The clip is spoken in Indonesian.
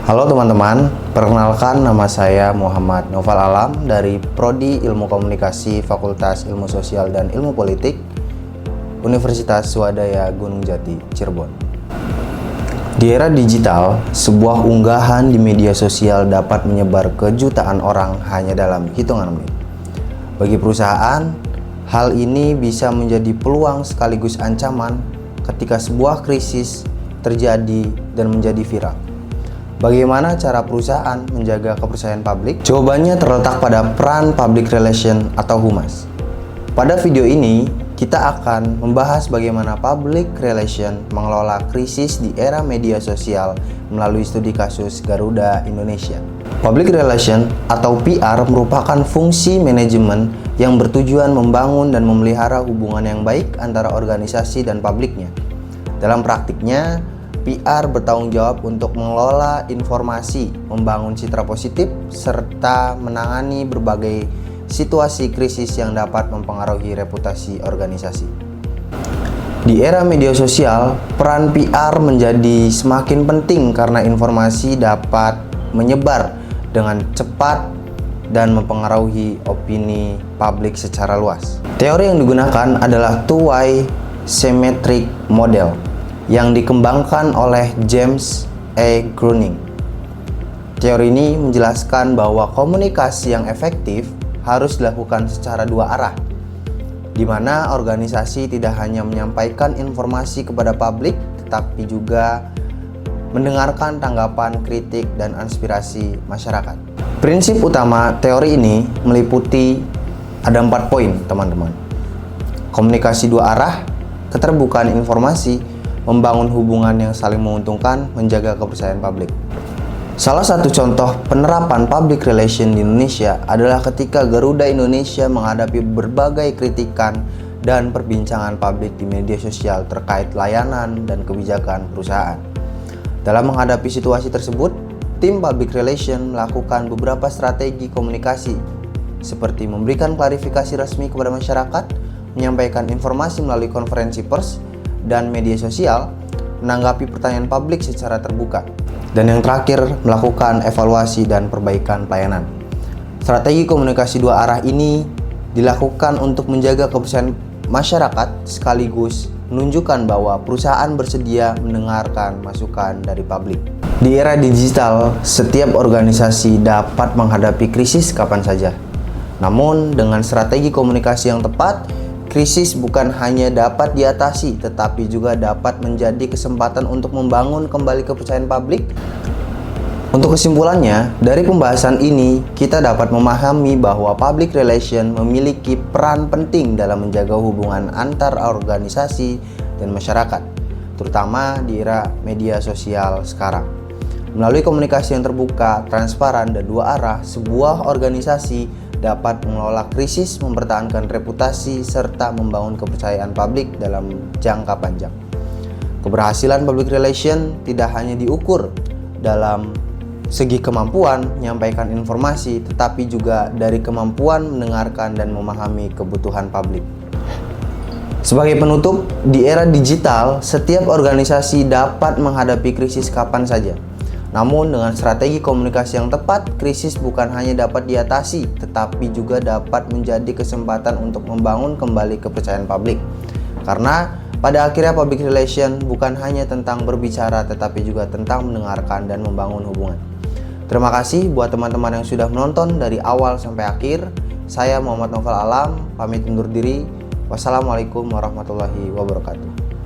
Halo teman-teman, perkenalkan nama saya Muhammad Noval Alam dari Prodi Ilmu Komunikasi Fakultas Ilmu Sosial dan Ilmu Politik Universitas Swadaya Gunung Jati, Cirebon. Di era digital, sebuah unggahan di media sosial dapat menyebar ke jutaan orang hanya dalam hitungan menit. Bagi perusahaan, hal ini bisa menjadi peluang sekaligus ancaman ketika sebuah krisis terjadi dan menjadi viral. Bagaimana cara perusahaan menjaga kepercayaan publik? Jawabannya terletak pada peran public relation atau humas. Pada video ini, kita akan membahas bagaimana public relation mengelola krisis di era media sosial melalui studi kasus Garuda Indonesia. Public relation atau PR merupakan fungsi manajemen yang bertujuan membangun dan memelihara hubungan yang baik antara organisasi dan publiknya. Dalam praktiknya, PR bertanggung jawab untuk mengelola informasi, membangun citra positif, serta menangani berbagai situasi krisis yang dapat mempengaruhi reputasi organisasi. Di era media sosial, peran PR menjadi semakin penting karena informasi dapat menyebar dengan cepat dan mempengaruhi opini publik secara luas. Teori yang digunakan adalah two-way symmetric model yang dikembangkan oleh James A. Groening. Teori ini menjelaskan bahwa komunikasi yang efektif harus dilakukan secara dua arah, di mana organisasi tidak hanya menyampaikan informasi kepada publik, tetapi juga mendengarkan tanggapan, kritik, dan aspirasi masyarakat. Prinsip utama teori ini meliputi ada 4 poin, teman-teman. Komunikasi dua arah, keterbukaan informasi, membangun hubungan yang saling menguntungkan, menjaga kepercayaan publik. Salah satu contoh penerapan public relation di Indonesia adalah ketika Garuda Indonesia menghadapi berbagai kritikan dan perbincangan publik di media sosial terkait layanan dan kebijakan perusahaan. Dalam menghadapi situasi tersebut, tim public relation melakukan beberapa strategi komunikasi, seperti memberikan klarifikasi resmi kepada masyarakat, menyampaikan informasi melalui konferensi pers, dan media sosial, menanggapi pertanyaan publik secara terbuka, dan yang terakhir melakukan evaluasi dan perbaikan pelayanan. Strategi komunikasi dua arah ini dilakukan untuk menjaga kepercayaan masyarakat sekaligus menunjukkan bahwa perusahaan bersedia mendengarkan masukan dari publik. Di era digital, setiap organisasi dapat menghadapi krisis kapan saja. Namun, dengan strategi komunikasi yang tepat, krisis bukan hanya dapat diatasi, tetapi juga dapat menjadi kesempatan untuk membangun kembali kepercayaan publik. Untuk kesimpulannya, dari pembahasan ini, kita dapat memahami bahwa public relation memiliki peran penting dalam menjaga hubungan antar organisasi dan masyarakat, terutama di era media sosial sekarang. Melalui komunikasi yang terbuka, transparan, dan dua arah, sebuah organisasi dapat mengelola krisis, mempertahankan reputasi, serta membangun kepercayaan publik dalam jangka panjang. Keberhasilan public relation tidak hanya diukur dalam segi kemampuan menyampaikan informasi, tetapi juga dari kemampuan mendengarkan dan memahami kebutuhan publik. Sebagai penutup, di era digital, setiap organisasi dapat menghadapi krisis kapan saja. Namun dengan strategi komunikasi yang tepat, krisis bukan hanya dapat diatasi, tetapi juga dapat menjadi kesempatan untuk membangun kembali kepercayaan publik. Karena pada akhirnya public relation bukan hanya tentang berbicara, tetapi juga tentang mendengarkan dan membangun hubungan. Terima kasih buat teman-teman yang sudah menonton dari awal sampai akhir. Saya Muhammad Noval Alam, pamit undur diri. Wassalamualaikum warahmatullahi wabarakatuh.